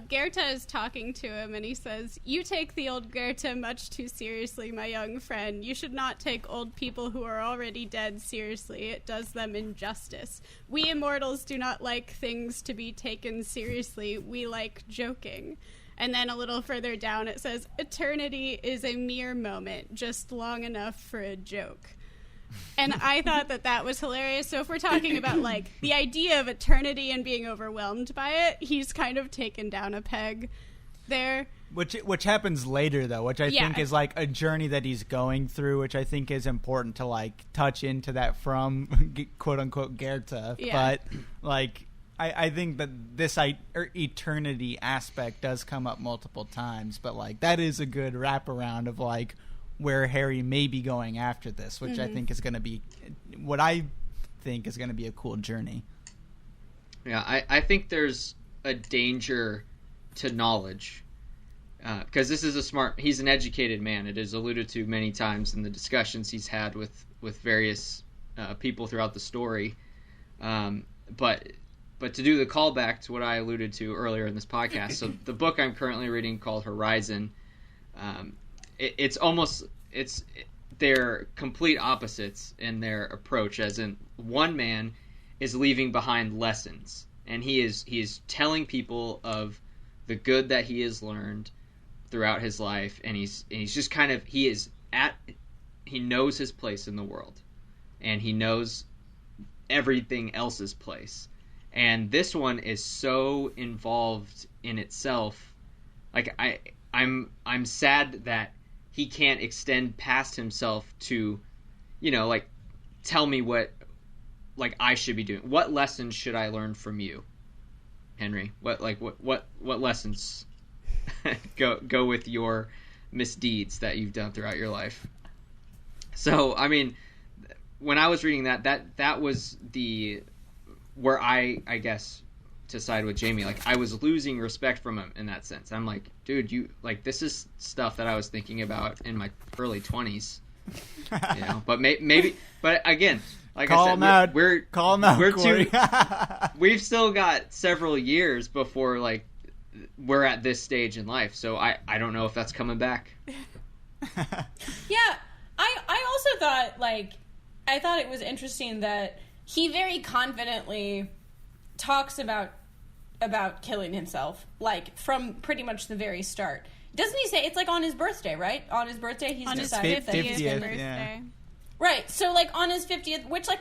Goethe is talking to him, and he says, "You take the old Goethe much too seriously, my young friend. You should not take old people who are already dead seriously. It does them injustice. We immortals do not like things to be taken seriously. We like joking." And then a little further down it says, "Eternity is a mere moment, just long enough for a joke." And I thought that was hilarious. So if we're talking about, like, the idea of eternity and being overwhelmed by it, he's kind of taken down a peg there. Which happens later, though, which I think is, like, a journey that he's going through, which I think is important to, like, touch into that from, quote-unquote, Goethe. Yeah. But, like, I think that this eternity aspect does come up multiple times. But, like, that is a good wraparound of, like, where Harry may be going after this, which I think is going to be what I think is going to be a cool journey. Yeah, I think there's a danger to knowledge because this is he's an educated man. It is alluded to many times in the discussions he's had with various people throughout the story. But to do the callback to what I alluded to earlier in this podcast, so the book I'm currently reading called Horizon, they're complete opposites in their approach, as in one man is leaving behind lessons, and he is telling people of the good that he has learned throughout his life, and he's just kind of he knows his place in the world, and he knows everything else's place. And this one is so involved in itself. Like I'm sad that he can't extend past himself to, like, tell me what, like, I should be doing. What lessons should I learn from you, Henry? What lessons go with your misdeeds that you've done throughout your life? So, I mean, when I was reading that was where I guess, to side with Jamie, like, I was losing respect from him in that sense. I'm like, dude, this is stuff that I was thinking about in my early 20s, but maybe, but again, like call I said, call him out, we're Corey. we've still got several years before, like, we're at this stage in life. So I don't know if that's coming back. Yeah. I also thought, like, I thought it was interesting that he very confidently talks about killing himself, like, from pretty much the very start. Doesn't he say it's, like, on his birthday, right? On his birthday, he's on decided his that he's 50th gonna... birthday. Yeah. Right. So, like, on his 50th, which, like,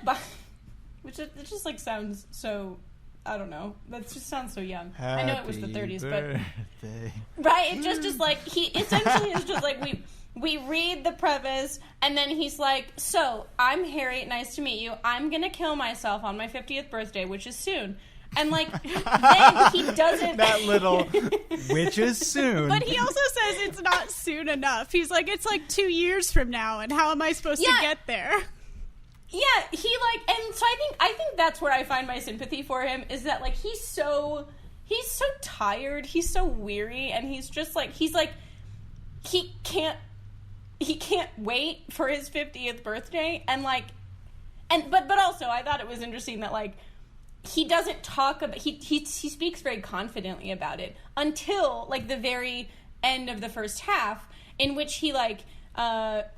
it just, like, sounds so, I don't know. That just sounds so young. I know it was the 30s, birthday. But right. It just like he essentially is just like we read the preface, and then he's like, "So, I'm Harry. Nice to meet you. I'm gonna kill myself on my 50th birthday, which is soon." And, like, then he doesn't... That little, which is soon. But he also says it's not soon enough. He's like, it's like 2 years from now, and how am I supposed to get there? Yeah, he, like... And so I think that's where I find my sympathy for him, is that, like, he's so tired, he's so weary, and he's just, like... He's, like... He can't wait for his 50th birthday, and, like... But also, I thought it was interesting that, like... He doesn't talk about... He speaks very confidently about it until, like, the very end of the first half, in which he, like...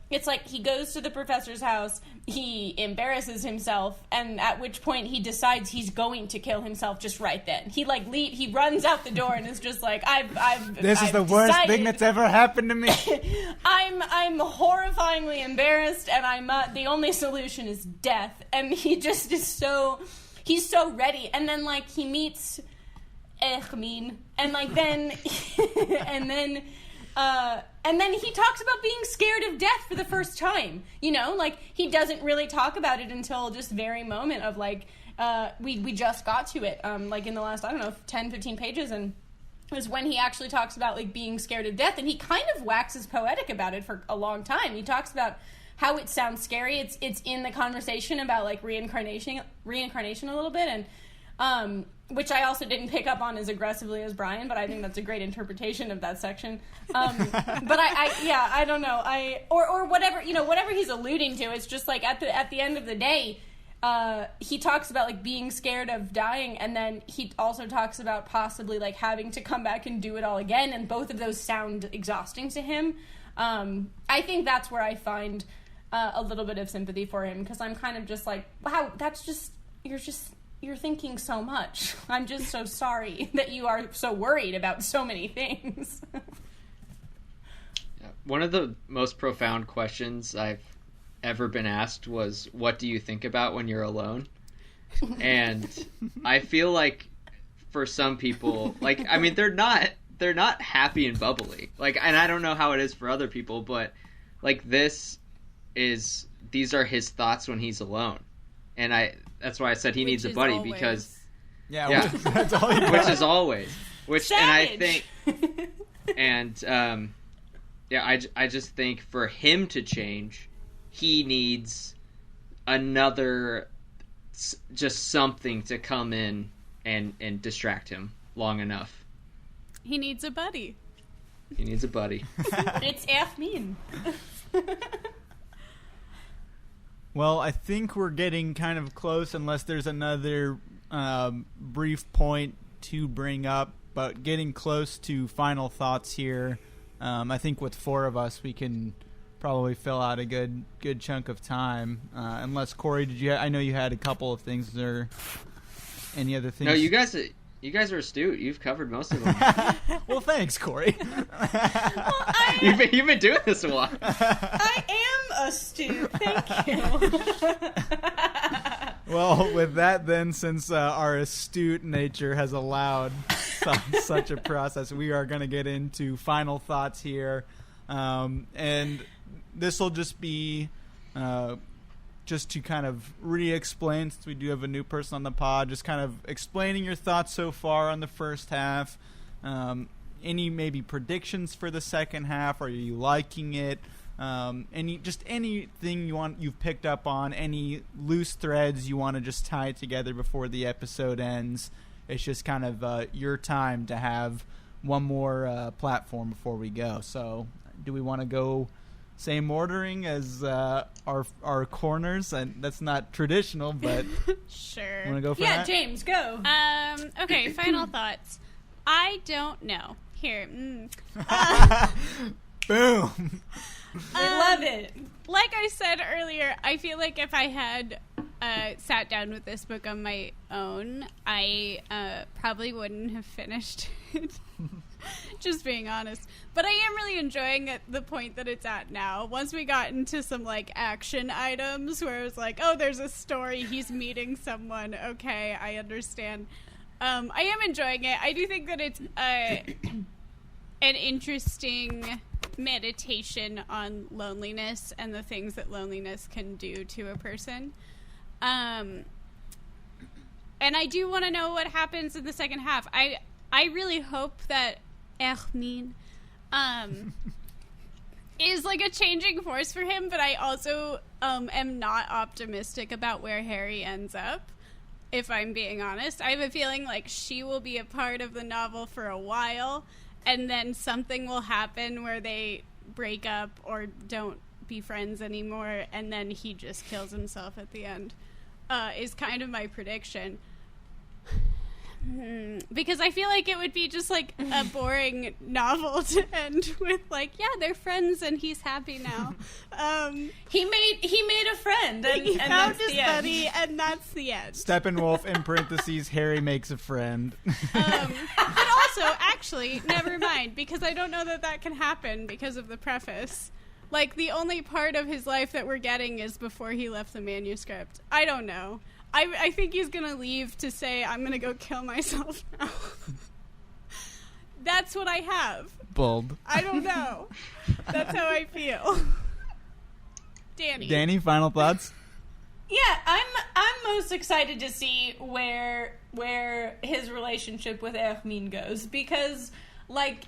it's like he goes to the professor's house, he embarrasses himself, and at which point he decides he's going to kill himself just right then. He, like, he runs out the door and is just like, This is the worst thing that's ever happened to me. I'm horrifyingly embarrassed, and the only solution is death. And he just is so... He's so ready, and then, like, he meets Hermann, and, like, then, and then he talks about being scared of death for the first time, you know? Like, he doesn't really talk about it until just very moment of, like, we just got to it, like, in the last, 10, 15 pages, and it was when he actually talks about, like, being scared of death, and he kind of waxes poetic about it for a long time. He talks about how it sounds scary. It's in the conversation about, like, reincarnation a little bit, and which I also didn't pick up on as aggressively as Brian, but I think that's a great interpretation of that section. But I don't know. Or whatever, whatever he's alluding to, it's just like at the end of the day, he talks about like being scared of dying, and then he also talks about possibly like having to come back and do it all again, and both of those sound exhausting to him. I think that's where I find a little bit of sympathy for him, because I'm kind of just like, wow, you're thinking so much. I'm just so sorry that you are so worried about so many things. One of the most profound questions I've ever been asked was, what do you think about when you're alone? And I feel like for some people, like, I mean, they're not happy and bubbly. Like, and I don't know how it is for other people, but like these are his thoughts when he's alone. And that's why I said he needs a buddy, always. Because that's all he which is always, Savage. And I think, I just think for him to change, he needs another, just something to come in and distract him long enough. He needs a buddy. It's Hermann. Well, I think we're getting kind of close, unless there's another brief point to bring up, but getting close to final thoughts here. I think with four of us, we can probably fill out a good chunk of time. Unless, Corey, I know you had a couple of things. Is there any other things? No, you guys are astute. You've covered most of them. Well, thanks, Corey. You've been doing this a while. I am astute. Thank you. Well, with that then, since our astute nature has allowed such a process, we are going to get into final thoughts here. And this will just be just to kind of re-explain, since we do have a new person on the pod, just kind of explaining your thoughts so far on the first half. Any maybe predictions for the second half? Are you liking it? Anything you've picked up on, any loose threads you want to just tie together before the episode ends. It's just kind of your time to have one more platform before we go. So do we want to go same ordering as our corners? And that's not traditional, but Sure. Want to go for Yeah, that? James, go. Okay, final thoughts. I don't know. Here. Boom. I love it. Like I said earlier, I feel like if I had sat down with this book on my own, I probably wouldn't have finished it. Just being honest. But I am really enjoying the point that it's at now. Once we got into some like action items where it was like, oh, there's a story, he's meeting someone. Okay, I understand. I am enjoying it. I do think that it's an interesting meditation on loneliness and the things that loneliness can do to a person. And I do want to know what happens in the second half. I really hope that Hermann is like a changing force for him, but I also am not optimistic about where Harry ends up, if I'm being honest. I have a feeling like she will be a part of the novel for a while, and then something will happen where they break up or don't be friends anymore, and then he just kills himself at the end, is kind of my prediction. Because I feel like it would be just like a boring novel to end with, like, yeah, they're friends and he's happy now. He made a friend, and He and found that's his the end. buddy, and that's the end. Steppenwolf, in parentheses, Harry makes a friend. But also, actually, never mind, because I don't know that can happen because of the preface. Like, the only part of his life that we're getting is before he left the manuscript. I don't know. I think he's gonna leave to say, I'm gonna go kill myself now. That's what I have. Bold. I don't know. That's how I feel. Danny, final thoughts? Yeah, I'm most excited to see where his relationship with Hermann goes, because like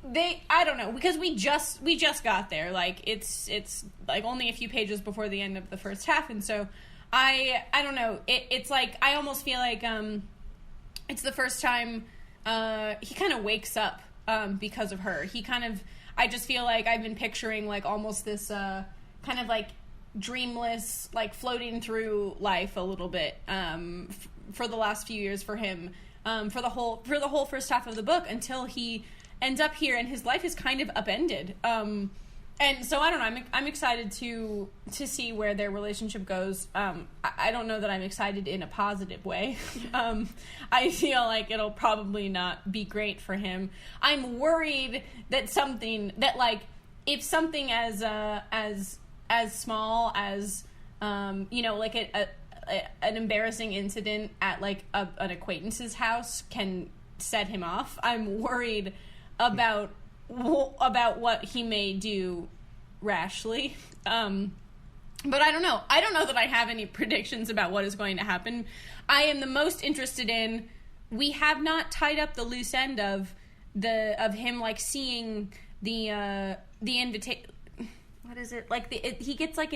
I don't know, because we just got there. Like it's like only a few pages before the end of the first half, and so I don't know. It's like I almost feel like it's the first time he kind of wakes up because of her. I just feel like I've been picturing like almost this kind of like dreamless, like floating through life a little bit for the last few years for him, for the whole first half of the book until he ends up here and his life is kind of upended. And so I don't know. I'm excited to see where their relationship goes. I don't know that I'm excited in a positive way. I feel like it'll probably not be great for him. I'm worried that if something as small as like an embarrassing incident at like an acquaintance's house can set him off. I'm worried about what he may do rashly. But I don't know. I don't know that I have any predictions about what is going to happen. I am the most interested in, we have not tied up the loose end of him like seeing the invitation. What is it? Like he gets like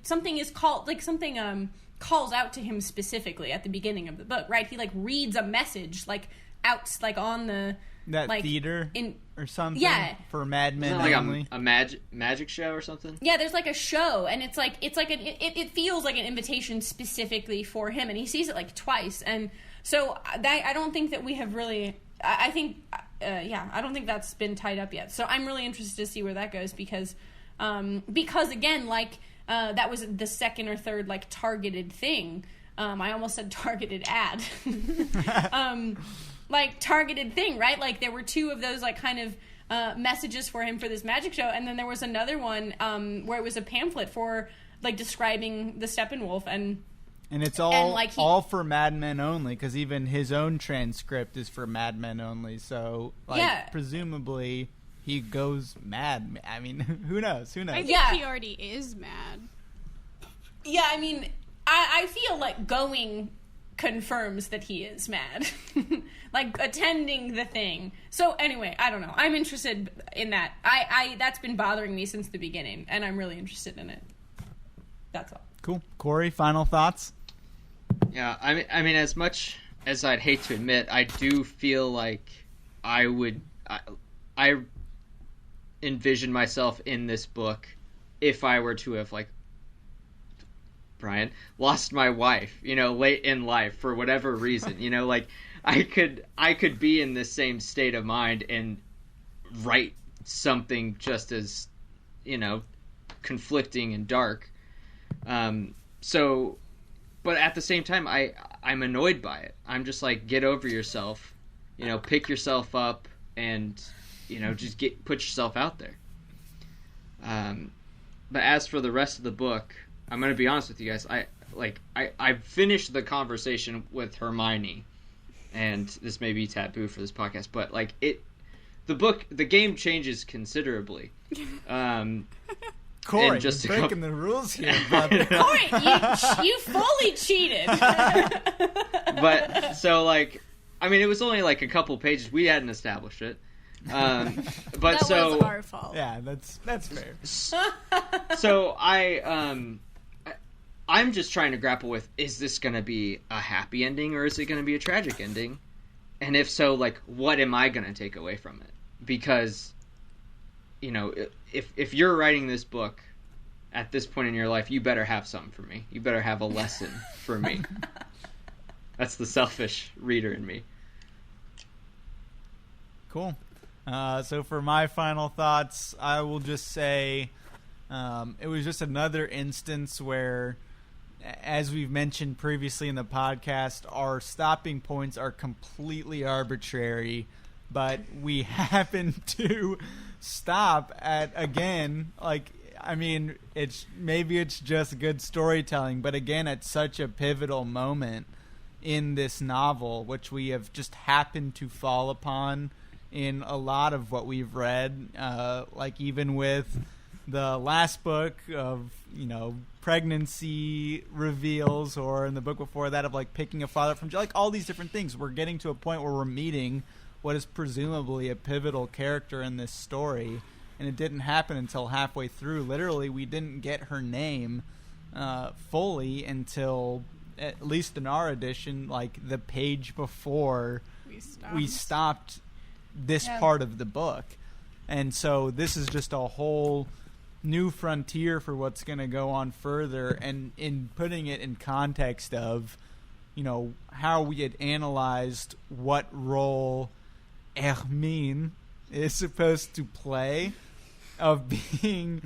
something is called, like something calls out to him specifically at the beginning of the book, right? He like reads a message like out like on the that like, theater or something. Yeah, for Mad Men like only. a magic show or something. Yeah, there's like a show, and it feels like an invitation specifically for him, and he sees it like twice, and so I don't think that we have really. I think I don't think that's been tied up yet. So I'm really interested to see where that goes because again, like that was the second or third like targeted thing. I almost said targeted ad. Like targeted thing, right? Like there were two of those like kind of messages for him for this magic show, and then there was another one where it was a pamphlet for like describing the Steppenwolf, and it's all for Mad Men only, because even his own transcript is for Mad Men only. So like presumably he goes mad. I mean, who knows? I think he already is mad. Yeah, I mean, I feel like going confirms that he is mad. Like attending the thing. So anyway, I don't know. I'm interested in that. I that's been bothering me since the beginning, and I'm really interested in it. That's all. Cool. Corey, final thoughts? Yeah, I mean, as much as I'd hate to admit, I do feel like I envision myself in this book if I were to have, like, Brian, lost my wife, late in life for whatever reason, like I could be in the same state of mind and write something just as, conflicting and dark. So, but at the same time, I'm annoyed by it. I'm just like, get over yourself, pick yourself up and, just put yourself out there. But as for the rest of the book, I'm going to be honest with you guys. I finished the conversation with Hermione, and this may be taboo for this podcast, but like the game changes considerably. Corey, just breaking the rules here, brother. Corey, you fully cheated. But so like, I mean, it was only like a couple pages. We hadn't established it. But that so was our fault. Yeah, that's fair. So I'm just trying to grapple with, is this going to be a happy ending or is it going to be a tragic ending? And if so, like, what am I going to take away from it? Because, if you're writing this book at this point in your life, you better have something for me. You better have a lesson for me. That's the selfish reader in me. Cool. So for my final thoughts, I will just say it was just another instance where, as we've mentioned previously in the podcast, our stopping points are completely arbitrary, but we happen to stop at, again, like, I mean, it's just good storytelling, but again, at such a pivotal moment in this novel, which we have just happened to fall upon in a lot of what we've read, like even with the last book of, pregnancy reveals, or in the book before that of like picking a father from jail, like all these different things. We're getting to a point where we're meeting what is presumably a pivotal character in this story, and it didn't happen until halfway through. Literally, we didn't get her name fully until, at least in our edition, like the page before we stopped this part of the book. And so this is just a whole new frontier for what's going to go on further, and in putting it in context of, you know, how we had analyzed what role Hermine is supposed to play of being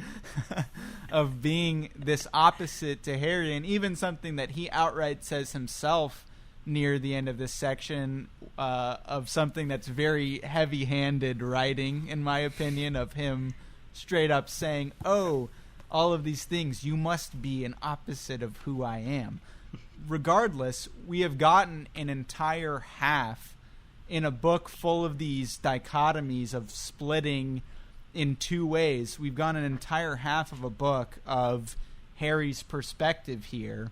this opposite to Harry, and even something that he outright says himself near the end of this section, of something that's very heavy-handed writing, in my opinion, of him straight up saying, oh, all of these things, you must be an opposite of who I am. Regardless, we have gotten an entire half in a book full of these dichotomies of splitting in two ways. We've got an entire half of a book of Harry's perspective here,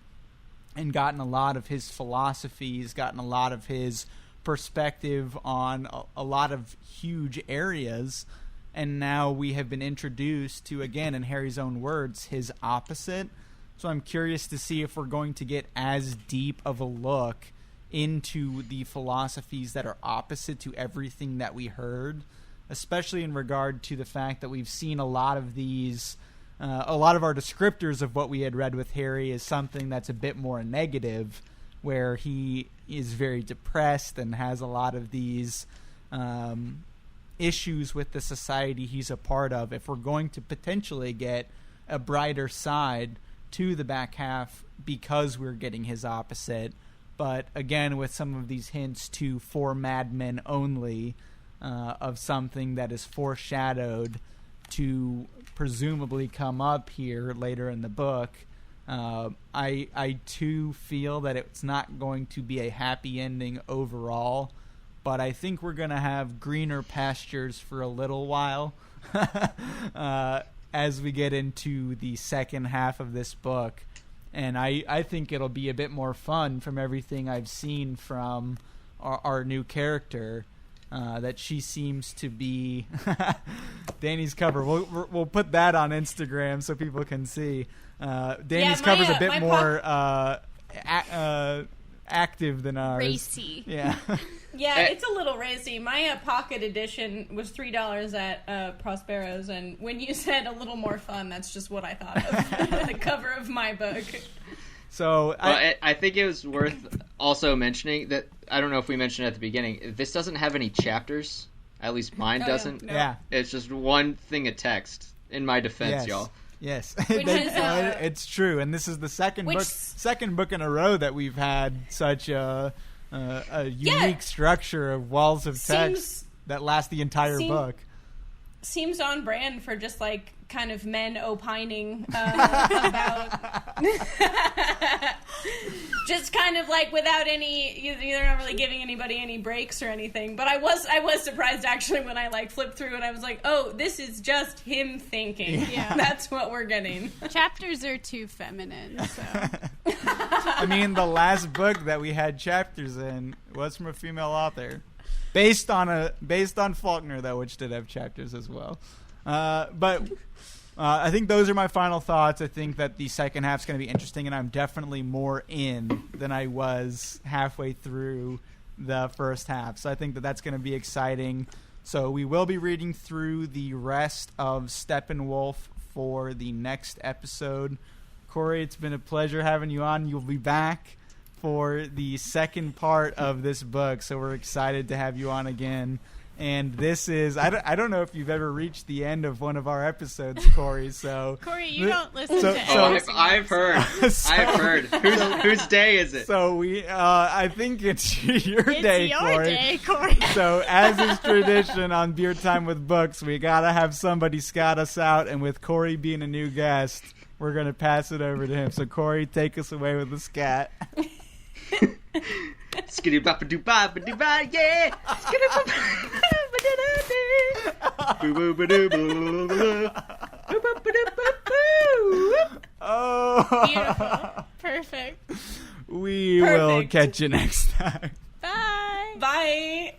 and gotten a lot of his philosophies, gotten a lot of his perspective on a lot of huge areas, and now we have been introduced to, again, in Harry's own words, his opposite. So I'm curious to see if we're going to get as deep of a look into the philosophies that are opposite to everything that we heard, especially in regard to the fact that we've seen a lot of these, a lot of our descriptors of what we had read with Harry is something that's a bit more negative, where he is very depressed and has a lot of these issues with the society he's a part of. If we're going to potentially get a brighter side to the back half because we're getting his opposite, but again with some of these hints to for madmen only, of something that is foreshadowed to presumably come up here later in the book. I too feel that it's not going to be a happy ending overall, but I think we're going to have greener pastures for a little while as we get into the second half of this book. And I think it'll be a bit more fun from everything I've seen from our new character. That she seems to be Danny's cover. We'll put that on Instagram so people can see. Danny's cover's a bit more active than ours. Racy. Yeah. Yeah, it's a little racy. My pocket edition was $3 at Prospero's, and when you said a little more fun, that's just what I thought of the cover of my book. So I think it was worth also mentioning that, I don't know if we mentioned it at the beginning, this doesn't have any chapters. At least mine doesn't. No. Yeah. It's just one thing of text, in my defense, y'all. Yes, Which is, it's true, and this is the second book in a row that we've had such a unique structure of walls of text that last the entire book. Seems on brand for just like kind of men opining about just kind of like without any, you're not really giving anybody any breaks or anything. But I was surprised actually when I like flipped through and I was like, oh, this is just him thinking. Yeah. That's what we're getting. Chapters are too feminine, so. I mean, the last book that we had chapters in was from a female author, based on Faulkner though, which did have chapters as well. But I think those are my final thoughts. I think that the second half is going to be interesting, and I'm definitely more in than I was halfway through the first half. So I think that that's going to be exciting. So we will be reading through the rest of Steppenwolf for the next episode. Corey, it's been a pleasure having you on. You'll be back for the second part of this book, so we're excited to have you on again. And this is, I don't know if you've ever reached the end of one of our episodes, Corey. So Corey, you don't listen to I've heard. I've heard. Whose day is it? So I think it's your day, Corey. It's your day, Corey. So as is tradition on Beer Time with Books, we got to have somebody scout us out. And with Corey being a new guest, we're going to pass it over to him. So Corey, take us away with the scat. Skitty bop doo ba ba doo ba, yeah. Skitty bop ba doo da boo boo ba doo boo boo boo. Oh, Beautiful. Perfect. We will catch you next time. Bye. Bye.